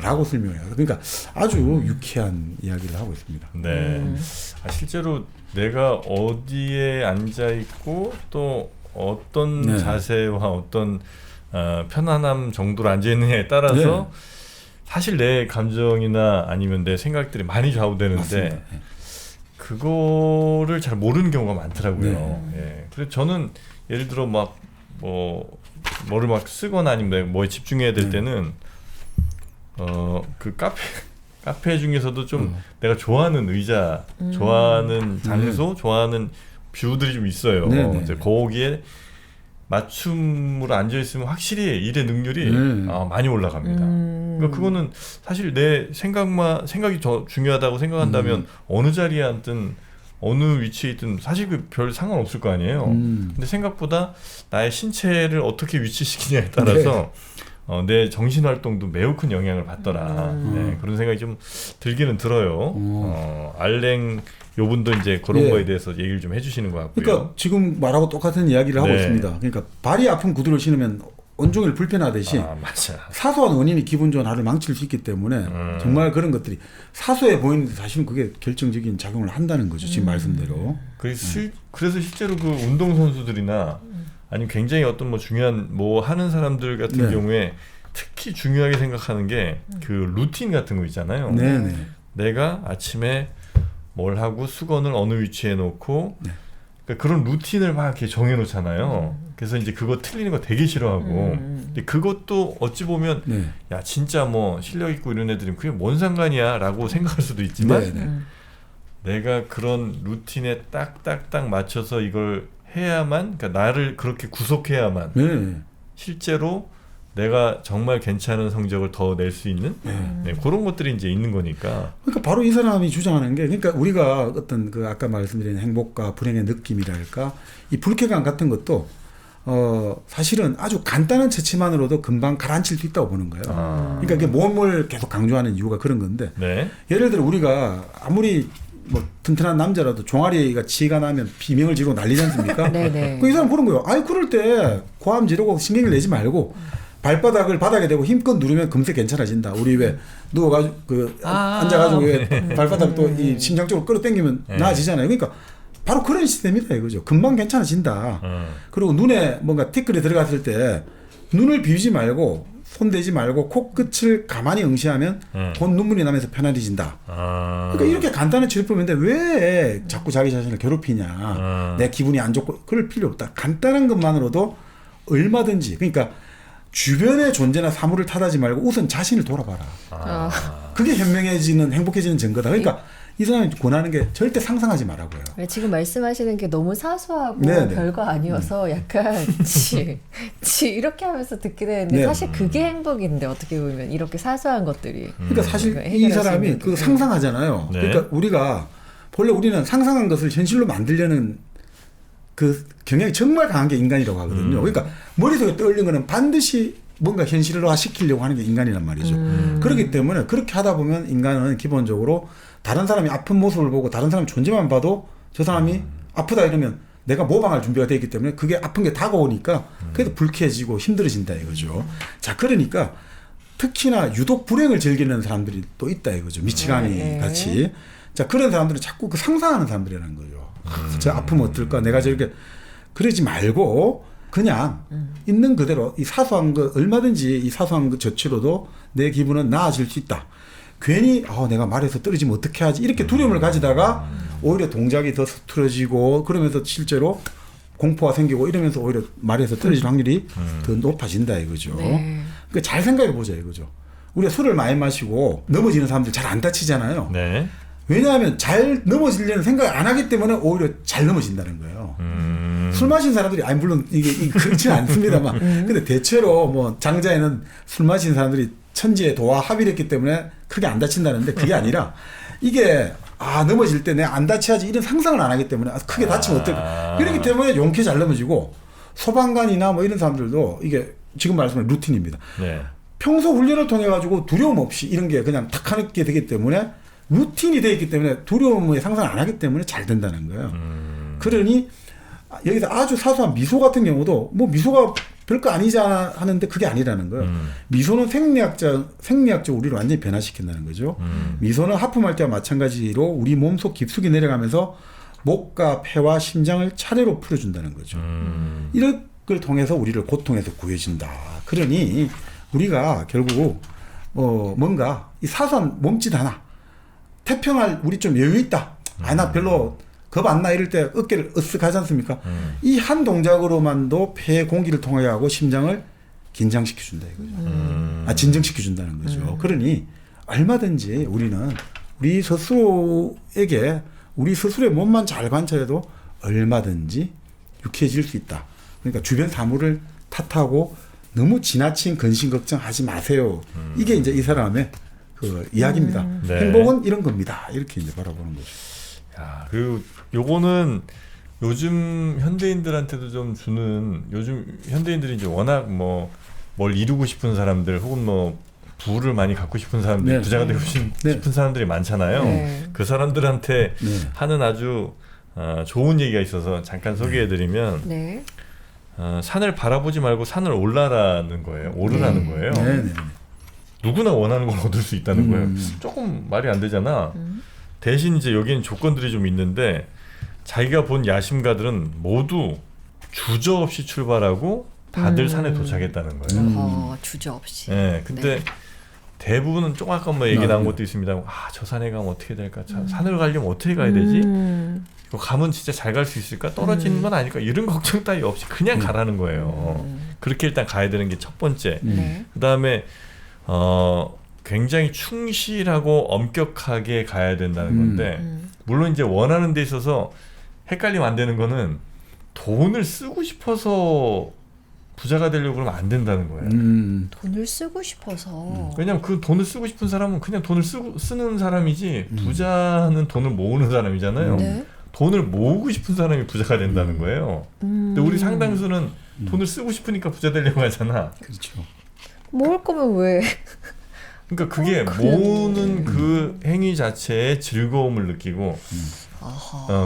라고 설명해요. 그러니까 아주 유쾌한 이야기를 하고 있습니다. 네. 실제로 내가 어디에 앉아 있고 또 어떤 자세와 어떤 편안함 정도로 앉아 있느냐에 따라서 사실 내 감정이나 아니면 내 생각들이 많이 좌우되는데 그거를 잘 모르는 경우가 많더라고요. 예. 그래서 저는 예를 들어 막 뭐를 막 쓰거나 아니면 뭐에 집중해야 될 때는 그 카페 중에서도 좀 내가 좋아하는 의자, 좋아하는 장소, 좋아하는 뷰들이 좀 있어요. 이제 거기에 맞춤으로 앉아 있으면 확실히 일의 능률이 많이 올라갑니다. 그러니까 그거는 사실 내 생각이 더 중요하다고 생각한다면 어느 자리에 앉든 어느 위치에 있든 사실 그 별 상관없을 거 아니에요. 근데 생각보다 나의 신체를 어떻게 위치시키냐에 따라서 내 정신 활동도 매우 큰 영향을 받더라. 네, 그런 생각이 좀 들기는 들어요. 알랭 요분도 이제 그런 거에 대해서 얘기를 좀 해주시는 것 같고요. 그러니까 지금 말하고 똑같은 이야기를 하고 있습니다. 그러니까 발이 아픈 구두를 신으면 온종일 불편하듯이 맞아. 사소한 원인이 기분 좋은 하루를 망칠 수 있기 때문에 정말 그런 것들이 사소해 보이는데 사실은 그게 결정적인 작용을 한다는 거죠. 지금 말씀대로. 그래서 실제로 그 운동선수들이나 아니면 굉장히 어떤 뭐 중요한 뭐 하는 사람들 같은 경우에 특히 중요하게 생각하는 게 그 루틴 같은 거 있잖아요. 내가 아침에 뭘 하고 수건을 어느 위치에 놓고 그러니까 그런 루틴을 막 이렇게 정해놓잖아요. 그래서 이제 그거 틀리는 거 되게 싫어하고 근데 그것도 어찌 보면 야 진짜 뭐 실력 있고 이런 애들은 그게 뭔 상관이야 라고 생각할 수도 있지만 내가 그런 루틴에 딱딱딱 맞춰서 이걸 해야만 그러니까 나를 그렇게 구속해야만 실제로 내가 정말 괜찮은 성적을 더 낼 수 있는 그런 것들이 이제 있는 거니까. 그러니까 바로 이 사람이 주장하는 게 그러니까 우리가 어떤 그 아까 말씀드린 행복과 불행의 느낌이랄까 이 불쾌감 같은 것도 사실은 아주 간단한 처치만으로도 금방 가라앉힐 수 있다고 보는 거예요. 그러니까 이게 몸을 계속 강조하는 이유가 그런 건데 예를 들어 우리가 아무리 뭐 튼튼한 남자라도 종아리가 치가 나면 비명을 지르고 난리지 않습니까? 이 사람 그런 거예요. 그럴 때 고함 지르고 신경을 내지 말고 발바닥을 바닥에 대고 힘껏 누르면 금세 괜찮아진다. 우리 왜 누워가지고 앉아가지고 왜 발바닥 또 이 심장 쪽으로 끌어당기면 나아지잖아요. 그러니까 바로 그런 시스템이다 이거죠. 금방 괜찮아진다. 그리고 눈에 뭔가 티끌이 들어갔을 때 눈을 비우지 말고 손 대지 말고 코끝을 가만히 응시하면 곧 눈물이 나면서 편안해진다. 그러니까 이렇게 간단한 취업법인데 왜 자꾸 자기 자신을 괴롭히냐. 내 기분이 안 좋고 그럴 필요 없다. 간단한 것만으로도 얼마든지 그러니까 주변의 존재나 사물을 탓하지 말고 우선 자신을 돌아봐라. 그게 현명해지는 행복해지는 증거다. 그러니까 이 사람이 권하는 게 절대 상상하지 말라고요. 지금 말씀하시는 게 너무 사소하고 네네. 별거 아니어서 약간 지 이렇게 하면서 듣게 되는데 네. 사실 그게 행복인데 어떻게 보면 이렇게 사소한 것들이 그러니까 사실 이 사람이 그 상상하잖아요. 네. 그러니까 우리가 본래 우리는 상상한 것을 현실로 만들려는 그 경향이 정말 강한 게 인간이라고 하거든요. 그러니까 머릿속에 떠올린 거는 반드시 뭔가 현실화 시키려고 하는 게 인간이란 말이죠. 그렇기 때문에 그렇게 하다 보면 인간은 기본적으로 다른 사람이 아픈 모습을 보고 다른 사람 존재만 봐도 저 사람이 아프다 이러면 내가 모방할 준비가 되어 있기 때문에 그게 아픈 게 다가오니까 그래도 불쾌해지고 힘들어진다 이거죠. 자, 그러니까 특히나 유독 불행을 즐기는 사람들이 또 있다 이거죠. 미치광이 같이. 자, 그런 사람들은 자꾸 그 상상하는 사람들이라는 거죠. 저 아프면 어떨까? 내가 저렇게 그러지 말고 그냥 있는 그대로 이 사소한 거 얼마든지 이 사소한 것 저치로도 내 기분은 나아질 수 있다. 괜히 내가 말해서 떨어지면 어떻게 하지 이렇게 두려움을 가지다가 오히려 동작이 더 서툴어지고 그러면서 실제로 공포가 생기고 이러면서 오히려 말해서 떨어질 확률이 더 높아진다 이거죠. 네. 그러니까 잘 생각해 보자 이거죠. 우리가 술을 많이 마시고 넘어지는 사람들 잘 안 다치잖아요. 네. 왜냐하면 잘 넘어지려는 생각을 안 하기 때문에 오히려 잘 넘어진다는 거예요. 술 마신 사람들이 물론 이게 그렇지는 않습니다만 근데 대체로 뭐 장자에는 술 마신 사람들이 천지에 도와 합의를 했기 때문에 크게 안 다친다는데 그게 아니라 이게 넘어질 때 내가 안 다쳐야지 이런 상상을 안 하기 때문에 크게 다치면 어떨까 그렇기 때문에 용케 잘 넘어지고 소방관이나 뭐 이런 사람들도 이게 지금 말씀하신 루틴입니다. 네. 평소 훈련을 통해 가지고 두려움 없이 이런 게 그냥 탁 하게 되기 때문에 루틴이 되어 있기 때문에 두려움을 상상 안 하기 때문에 잘 된다는 거예요. 그러니 여기서 아주 사소한 미소 같은 경우도 뭐 미소가 별거 아니잖아 하는데 그게 아니라는 거예요. 미소는 생리학적 우리를 완전히 변화시킨다는 거죠. 미소는 하품할 때와 마찬가지로 우리 몸속 깊숙이 내려가면서 목과 폐와 심장을 차례로 풀어준다는 거죠. 이런 걸 통해서 우리를 고통에서 구해준다. 그러니 우리가 결국 뭔가 이 사소한 몸짓 하나 태평할 우리 좀 여유 있다. 나 별로 겁 안 나 이럴 때 어깨를 으쓱 하지 않습니까? 이 한 동작으로만도 폐 공기를 통하게 하고 심장을 긴장시켜준다 이거죠. 진정시켜준다는 거죠. 그러니 얼마든지 우리는 우리 스스로에게 우리 스스로의 몸만 잘 관찰해도 얼마든지 유쾌해질 수 있다. 그러니까 주변 사물을 탓하고 너무 지나친 근심 걱정하지 마세요. 이게 이제 이 사람의 그 이야기입니다. 네. 행복은 이런 겁니다. 이렇게 이제 바라보는 거죠. 야, 그리고 요거는 요즘 현대인들한테도 좀 주는 요즘 현대인들이 이제 워낙 뭘 이루고 싶은 사람들 혹은 부를 많이 갖고 싶은 사람들, 부자가 되고 싶은 사람들이 많잖아요. 그 사람들한테 하는 아주 좋은 얘기가 있어서 잠깐 소개해드리면 산을 바라보지 말고 산을 올라라는 거예요. 오르라는 거예요. 누구나 원하는 걸 얻을 수 있다는 거예요. 조금 말이 안 되잖아. 대신 이제 여기는 조건들이 좀 있는데 자기가 본 야심가들은 모두 주저없이 출발하고 다들 산에 도착했다는 거예요. 주저없이. 네, 근데 대부분은 좀 아까 얘기 나온 것도 있습니다. 저 산에 가면 어떻게 될까? 산을 가려면 어떻게 가야 되지? 가면 진짜 잘 갈 수 있을까? 떨어지는 건 아닐까? 이런 걱정 따위 없이 그냥 가라는 거예요. 그렇게 일단 가야 되는 게 첫 번째. 그 다음에 굉장히 충실하고 엄격하게 가야 된다는 건데 물론 이제 원하는 데 있어서 헷갈리면 안 되는 거는 돈을 쓰고 싶어서 부자가 되려고 그러면 안 된다는 거예요. 돈을 쓰고 싶어서. 왜냐면 그 돈을 쓰고 싶은 사람은 그냥 돈을 쓰는 사람이지 부자는 돈을 모으는 사람이잖아요. 네. 돈을 모으고 싶은 사람이 부자가 된다는 거예요. 근데 우리 상당수는 돈을 쓰고 싶으니까 부자 되려고 하잖아. 그렇죠. 모을 거면 왜? 그러니까 그게 모으는 그 행위 자체에 즐거움을 느끼고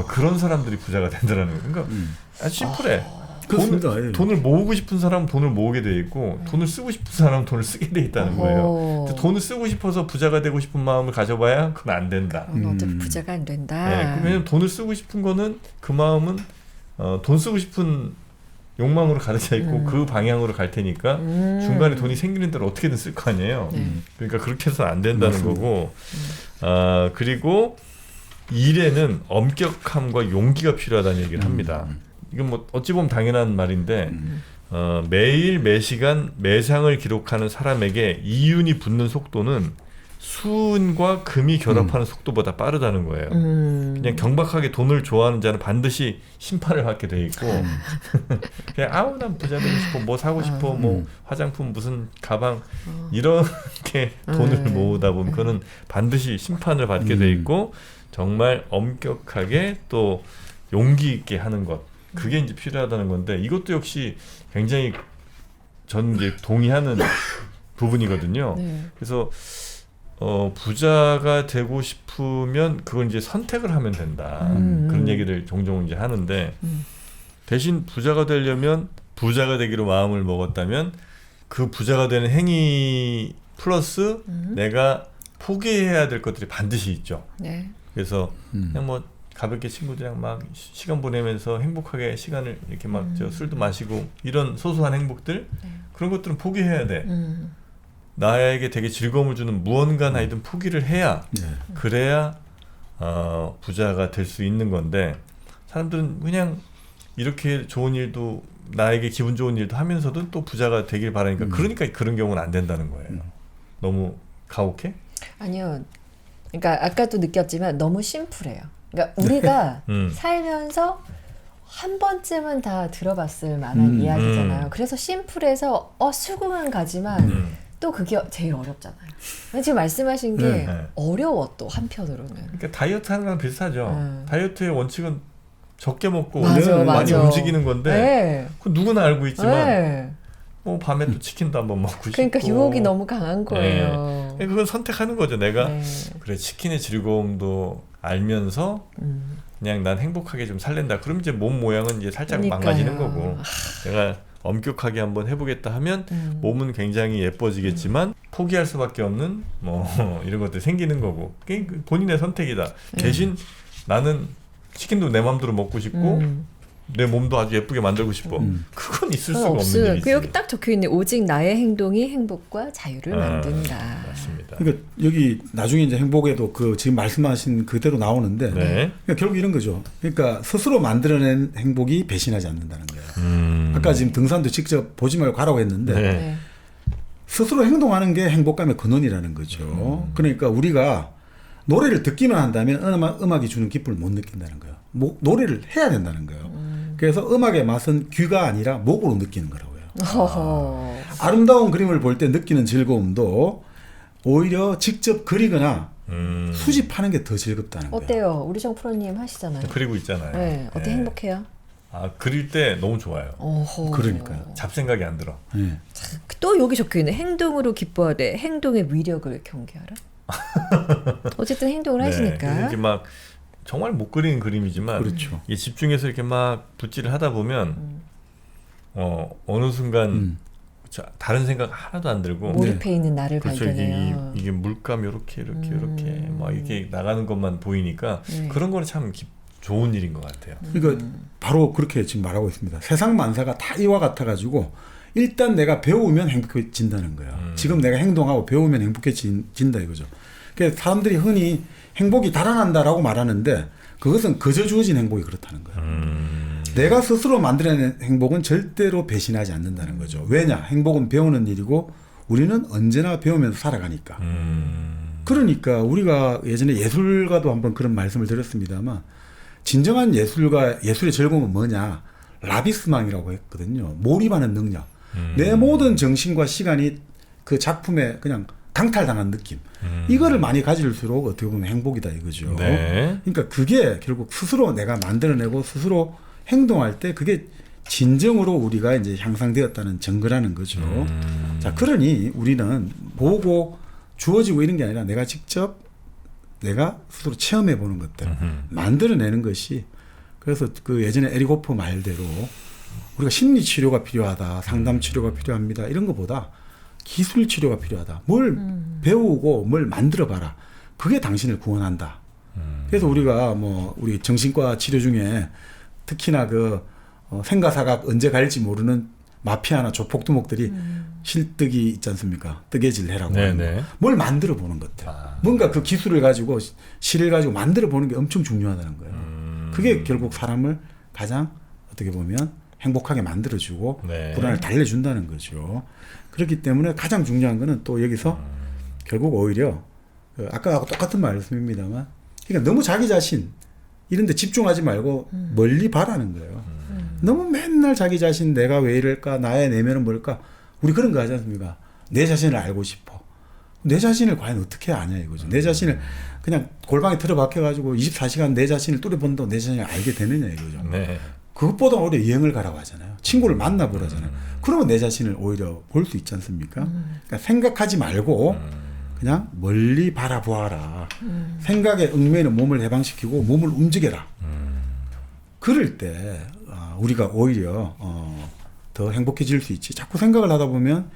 그런 사람들이 부자가 된다는 거예요. 그러니까 아주 심플해. 그렇습니다. 돈을 모으고 싶은 사람은 돈을 모으게 돼 있고 돈을 쓰고 싶은 사람은 돈을 쓰게 돼 있다는 거예요. 돈을 쓰고 싶어서 부자가 되고 싶은 마음을 가져봐야 그건 안 된다. 어차피 부자가 안 된다. 네, 왜냐면 돈을 쓰고 싶은 거는 그 마음은 돈 쓰고 싶은 욕망으로 가득 차 있고 그 방향으로 갈 테니까 중간에 돈이 생기는 대로 어떻게든 쓸 거 아니에요. 그러니까 그렇게 해서는 안 된다는 거고. 그리고 일에는 엄격함과 용기가 필요하다는 얘기를 합니다. 이건 뭐 어찌 보면 당연한 말인데 매일 매시간 매상을 기록하는 사람에게 이윤이 붙는 속도는 수은과 금이 결합하는 속도보다 빠르다는 거예요. 그냥 경박하게 돈을 좋아하는 자는 반드시 심판을 받게 돼 있고 그냥 아우 난 부자 되고 싶어 뭐 사고 싶어 뭐 화장품 무슨 가방 이렇게 돈을 모으다 보면 그거는 반드시 심판을 받게 돼 있고 정말 엄격하게 또 용기 있게 하는 것 그게 이제 필요하다는 건데 이것도 역시 굉장히 저는 이제 동의하는 부분이거든요. 그래서 부자가 되고 싶으면 그건 이제 선택을 하면 된다. 그런 얘기를 종종 이제 하는데 대신 부자가 되려면 부자가 되기로 마음을 먹었다면 그 부자가 되는 행위 플러스 내가 포기해야 될 것들이 반드시 있죠. 네. 그래서 그냥 뭐 가볍게 친구들이랑 막 시간 보내면서 행복하게 시간을 이렇게 막 저 술도 마시고 이런 소소한 행복들 그런 것들은 포기해야 돼. 나에게 되게 즐거움을 주는 무언가나이든 포기를 해야 그래야 부자가 될 수 있는 건데 사람들은 그냥 이렇게 좋은 일도 나에게 기분 좋은 일도 하면서도 또 부자가 되길 바라니까 그러니까 그런 경우는 안 된다는 거예요. 너무 가혹해? 아니요. 그러니까 아까도 느꼈지만 너무 심플해요. 그러니까 우리가 살면서 한 번쯤은 다 들어봤을 만한 이야기잖아요. 그래서 심플해서 수긍은 가지만 또 그게 제일 어렵잖아요. 지금 말씀하신 게 어려워 또 한편으로는. 그러니까 다이어트 하는 거랑 비슷하죠. 다이어트의 원칙은 적게 먹고 맞아, 많이 움직이는 건데 네. 그건 누구나 알고 있지만 네. 뭐 밤에 또 치킨도 한번 먹고 싶고 그러니까 유혹이 너무 강한 거예요. 네. 그건 선택하는 거죠. 내가 네. 그래 치킨의 즐거움도 알면서 그냥 난 행복하게 좀 살랜다. 그럼 이제 몸 모양은 이제 살짝 그러니까요. 망가지는 거고 내가 엄격하게 한번 해보겠다 하면 몸은 굉장히 예뻐지겠지만 포기할 수밖에 없는 뭐 이런 것들이 생기는 거고 그게 본인의 선택이다. 대신 나는 치킨도 내 마음대로 먹고 싶고 내 몸도 아주 예쁘게 만들고 싶어. 그건 있을 수가 없는 일이지. 그 여기 딱 적혀있네. 오직 나의 행동이 행복과 자유를 만든다. 맞습니다. 그러니까 여기 나중에 이제 행복에도 그 지금 말씀하신 그대로 나오는데 그러니까 결국 이런 거죠. 그러니까 스스로 만들어낸 행복이 배신하지 않는다는 거예요. 아까 지금 등산도 직접 보지 말고 가라고 했는데 스스로 행동하는 게 행복감의 근원이라는 거죠. 그러니까 우리가 노래를 듣기만 한다면 음악이 주는 기쁨을 못 느낀다는 거예요. 노래를 해야 된다는 거예요. 그래서 음악의 맛은 귀가 아니라 목으로 느끼는 거라고요. 아름다운 그림을 볼 때 느끼는 즐거움도 오히려 직접 그리거나 수집하는 게 더 즐겁다는 거예요. 어때요? 우리 정 프로님 하시잖아요. 그리고 있잖아요. 네. 어때 행복해요? 그릴 때 너무 좋아요. 그러니까요. 잡생각이 안 들어. 또 여기 적혀있네. 행동으로 기뻐하되 행동의 위력을 경계하라. 어쨌든 행동을 하시니까. 이렇게 막 정말 못 그리는 그림이지만 그렇죠. 이게 집중해서 이렇게 막 붓질을 하다 보면 어느 순간 다른 생각 하나도 안 들고 몰입해 있는 나를 그렇죠. 발견해요. 이게 물감 이렇게 막 이렇게 나가는 것만 보이니까 그런 거는 참 좋은 일인 것 같아요. 그러니까 바로 그렇게 지금 말하고 있습니다. 세상 만사가 다 이와 같아가지고 일단 내가 배우면 행복해진다는 거예요. 지금 내가 행동하고 배우면 행복해진다 이거죠. 그래서 사람들이 흔히 행복이 달아난다라고 말하는데 그것은 그저 주어진 행복이 그렇다는 거예요. 내가 스스로 만들어낸 행복은 절대로 배신하지 않는다는 거죠. 왜냐? 행복은 배우는 일이고 우리는 언제나 배우면서 살아가니까. 그러니까 우리가 예전에 예술가도 한번 그런 말씀을 드렸습니다만 진정한 예술의 즐거움은 뭐냐? 라비스망이라고 했거든요. 몰입하는 능력. 내 모든 정신과 시간이 그 작품에 그냥 강탈당한 느낌. 이거를 많이 가질수록 어떻게 보면 행복이다 이거죠. 네. 그러니까 그게 결국 스스로 내가 만들어내고 스스로 행동할 때 그게 진정으로 우리가 이제 향상되었다는 증거라는 거죠. 자, 그러니 우리는 보고 주어지고 이런 게 아니라 내가 직접 내가 스스로 체험해 보는 것들, 만들어내는 것이 그래서 그 예전에 에릭 호프 말대로 우리가 심리 치료가 필요하다, 상담 치료가 필요합니다. 이런 것보다 기술 치료가 필요하다. 뭘 배우고 뭘 만들어 봐라. 그게 당신을 구원한다. 그래서 우리가 우리 정신과 치료 중에 특히나 생가사각 언제 갈지 모르는 마피아나 조폭두목들이 실뜨기 있지 않습니까? 뜨개질 해라고 하는 거. 뭘 만들어 보는 것들. 뭔가 그 기술을 가지고 실을 가지고 만들어 보는 게 엄청 중요하다는 거예요. 그게 결국 사람을 가장 어떻게 보면 행복하게 만들어주고 불안을 달래준다는 거죠. 그렇기 때문에 가장 중요한 거는 또 여기서 결국 오히려 아까하고 똑같은 말씀입니다만 그러니까 너무 자기 자신 이런 데 집중하지 말고 멀리 바라는 거예요. 너무 맨날 자기 자신 내가 왜 이럴까 나의 내면은 뭘까 우리 그런 거 하지 않습니까? 내 자신을 알고 싶어. 내 자신을 과연 어떻게 아냐 이거죠. 내 자신을 그냥 골방에 틀어박혀가지고 24시간 내 자신을 뚜려본다고 내 자신을 알게 되느냐 이거죠. 그것보다 오히려 여행을 가라고 하잖아요. 친구를 만나보라잖아요. 그러면 내 자신을 오히려 볼 수 있지 않습니까? 그러니까 생각하지 말고 그냥 멀리 바라보아라. 생각에 얽매이는 몸을 해방시키고 몸을 움직여라. 그럴 때 우리가 오히려 더 행복해질 수 있지. 자꾸 생각을 하다 보면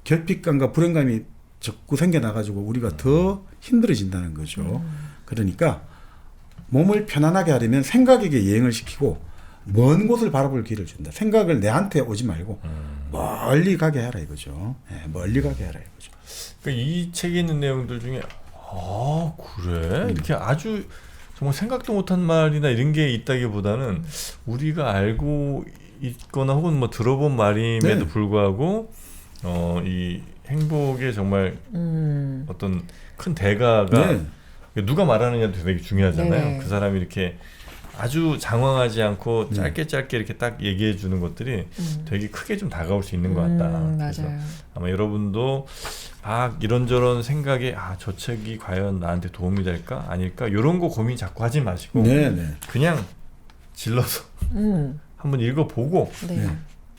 결핍감과 불안감이 자꾸 생겨나가지고 우리가 더 힘들어진다는 거죠. 그러니까 몸을 편안하게 하려면 생각에게 여행을 시키고 먼 곳을 바라볼 기회를 준다. 생각을 내한테 오지 말고 멀리 가게 하라 이거죠. 멀리 가게 하라 이거죠. 그러니까 이 책에 있는 내용들 중에 그래? 이렇게 아주 정말 생각도 못한 말이나 이런 게 있다기보다는 우리가 알고 있거나 혹은 뭐 들어본 말임에도 불구하고 이 행복의 정말 어떤 큰 대가가 누가 말하느냐도 되게 중요하잖아요. 그 사람이 이렇게 아주 장황하지 않고 짧게 이렇게 딱 얘기해 주는 것들이 되게 크게 좀 다가올 수 있는 것 같다. 그래서 아마 여러분도 이런저런 생각에 저 책이 과연 나한테 도움이 될까 아닐까 이런 거 고민 자꾸 하지 마시고 그냥 질러서 한번 읽어보고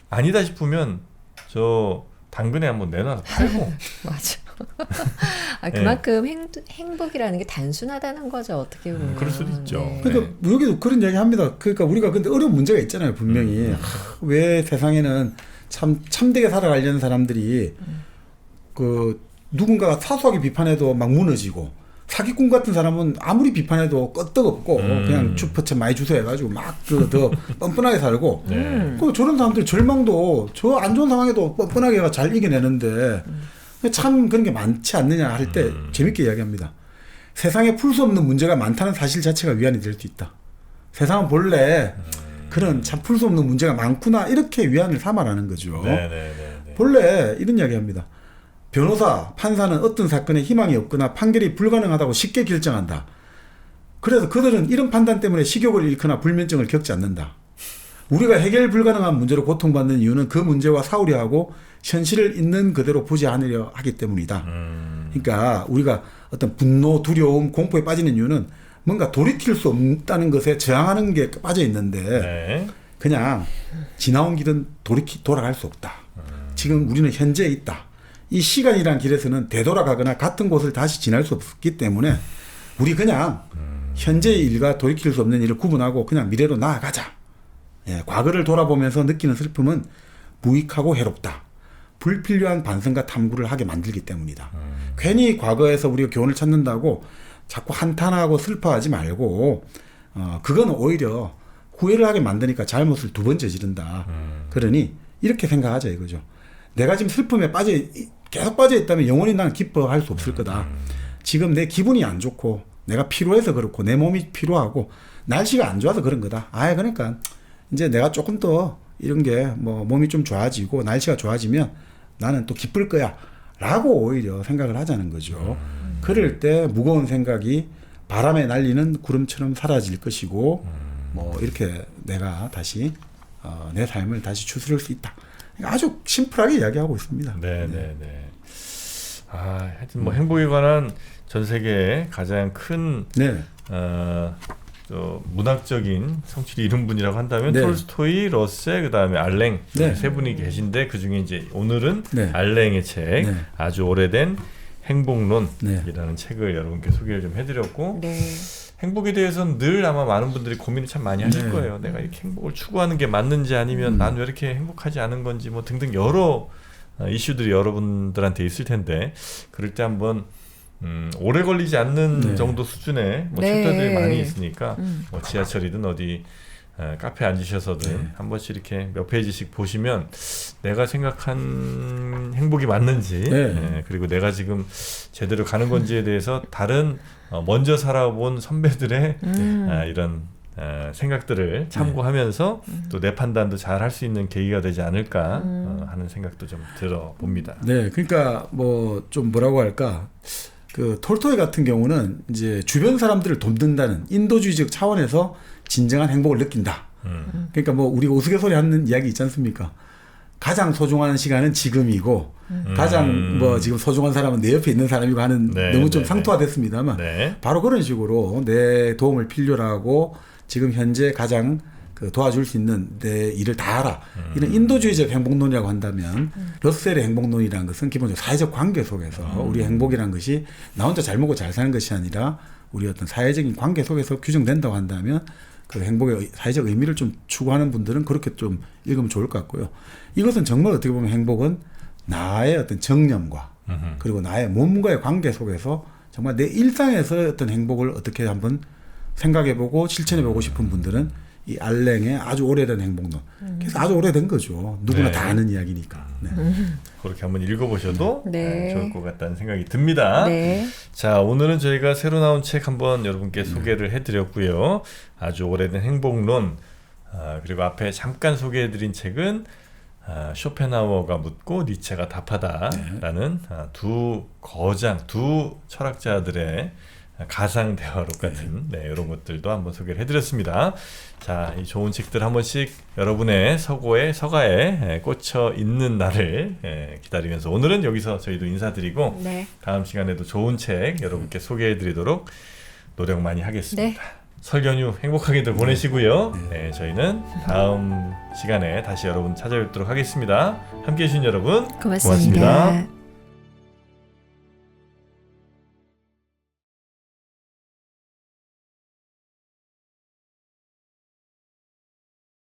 아니다 싶으면 저 당근에 한번 내놔서 팔고 맞아. 그만큼 행복이라는 게 단순하다는 거죠. 어떻게 보면. 그럴 수도 있죠. 그러니까 여기도 그런 이야기 합니다. 그러니까 우리가 근데 어려운 문제가 있잖아요. 분명히. 왜 세상에는 참되게 살아가려는 사람들이 그 누군가가 사소하게 비판해도 막 무너지고 사기꾼 같은 사람은 아무리 비판해도 끄떡없고 그냥 슈퍼챗 많이 주세요 해가지고 막 더 뻔뻔하게 살고 그 저런 사람들 절망도 저 안 좋은 상황에도 뻔뻔하게 잘 이겨내는데 참 그런 게 많지 않느냐 할 때 재밌게 이야기합니다. 세상에 풀 수 없는 문제가 많다는 사실 자체가 위안이 될 수 있다. 세상은 본래 그런 참 풀 수 없는 문제가 많구나 이렇게 위안을 삼아라는 거죠. 본래 이런 이야기합니다. 변호사, 판사는 어떤 사건에 희망이 없거나 판결이 불가능하다고 쉽게 결정한다. 그래서 그들은 이런 판단 때문에 식욕을 잃거나 불면증을 겪지 않는다. 우리가 해결 불가능한 문제로 고통받는 이유는 그 문제와 사우려하고 현실을 있는 그대로 보지 않으려 하기 때문이다. 그러니까 우리가 어떤 분노, 두려움, 공포에 빠지는 이유는 뭔가 돌이킬 수 없다는 것에 저항하는 게 빠져 있는데 그냥 지나온 길은 돌아갈 수 없다. 지금 우리는 현재에 있다. 이 시간이란 길에서는 되돌아가거나 같은 곳을 다시 지날 수 없기 때문에 우리 그냥 현재의 일과 돌이킬 수 없는 일을 구분하고 그냥 미래로 나아가자. 과거를 돌아보면서 느끼는 슬픔은 무익하고 해롭다. 불필요한 반성과 탐구를 하게 만들기 때문이다. 괜히 과거에서 우리가 교훈을 찾는다고 자꾸 한탄하고 슬퍼하지 말고 그거는 오히려 후회를 하게 만드니까 잘못을 두 번 저지른다. 그러니 이렇게 생각하자 이거죠. 내가 지금 슬픔에 계속 빠져 있다면 영원히 나는 기뻐할 수 없을 거다. 지금 내 기분이 안 좋고 내가 피로해서 그렇고 내 몸이 피로하고 날씨가 안 좋아서 그런 거다. 그러니까 이제 내가 조금 더 이런 게 뭐 몸이 좀 좋아지고 날씨가 좋아지면 나는 또 기쁠 거야 라고 오히려 생각을 하자는 거죠. 그럴 때 무거운 생각이 바람에 날리는 구름처럼 사라질 것이고 뭐 이렇게 내가 다시 내 삶을 다시 추스를 수 있다. 아주 심플하게 이야기하고 있습니다. 하여튼 뭐 행복에 관한 전 세계의 가장 큰 문학적인 성취를 이룬 분이라고 한다면 톨스토이, 러셀, 그다음에 알랭 세 분이 계신데 그 중에 이제 오늘은 알랭의 책 아주 오래된 행복론이라는 책을 여러분께 소개를 좀 해드렸고 행복에 대해서는 늘 아마 많은 분들이 고민을 참 많이 하실 거예요. 내가 이렇게 행복을 추구하는 게 맞는지 아니면 난 왜 이렇게 행복하지 않은 건지 뭐 등등 여러 이슈들이 여러분들한테 있을 텐데 그럴 때 한번 오래 걸리지 않는 정도 수준의 뭐 챕터들이 많이 있으니까 뭐 지하철이든 어디 카페에 앉으셔서든 한 번씩 이렇게 몇 페이지씩 보시면 내가 생각한 행복이 맞는지 그리고 내가 지금 제대로 가는 건지에 대해서 다른 먼저 살아본 선배들의 이런 생각들을 참고하면서 또 내 판단도 잘 할 수 있는 계기가 되지 않을까 하는 생각도 좀 들어봅니다. 네, 그러니까 뭐 좀 뭐라고 할까, 그 톨스토이 같은 경우는 이제 주변 사람들을 돕는다는 인도주의적 차원에서 진정한 행복을 느낀다. 그러니까 뭐 우리가 우스갯소리 하는 이야기 있지 않습니까? 가장 소중한 시간은 지금이고 가장 뭐 지금 소중한 사람은 내 옆에 있는 사람이고 하는 너무 좀 상투화됐습니다만 바로 그런 식으로 내 도움을 필요로 하고 지금 현재 가장 그 도와줄 수 있는 내 일을 다 하라. 이런 인도주의적 행복론이라고 한다면 러셀의 행복론이라는 것은 기본적으로 사회적 관계 속에서 우리 행복이라는 것이 나 혼자 잘 먹고 잘 사는 것이 아니라 우리 어떤 사회적인 관계 속에서 규정된다고 한다면 그 행복의 사회적 의미를 좀 추구하는 분들은 그렇게 좀 읽으면 좋을 것 같고요. 이것은 정말 어떻게 보면 행복은 나의 어떤 정념과 그리고 나의 몸과의 관계 속에서 정말 내 일상에서 어떤 행복을 어떻게 한번 생각해보고 실천해보고 싶은 분들은 이 알랭의 아주 오래된 행복론. 그래서 아주 오래된 거죠. 누구나 다 아는 이야기니까. 그렇게 한번 읽어보셔도 좋을 것 같다는 생각이 듭니다. 자, 오늘은 저희가 새로 나온 책 한번 여러분께 소개를 해드렸고요. 아주 오래된 행복론, 그리고 앞에 잠깐 소개해드린 책은 쇼펜하우어가 묻고 니체가 답하다라는 두 철학자들의 가상 대화록 같은 이런 것들도 한번 소개를 해드렸습니다. 자, 이 좋은 책들 한 번씩 여러분의 서가에 꽂혀 있는 날을 기다리면서 오늘은 여기서 저희도 인사드리고 다음 시간에도 좋은 책 여러분께 소개해드리도록 노력 많이 하겠습니다. 설 연휴 행복하게들 보내시고요. 저희는 다음 시간에 다시 여러분 찾아뵙도록 하겠습니다. 함께해 주신 여러분 고맙습니다.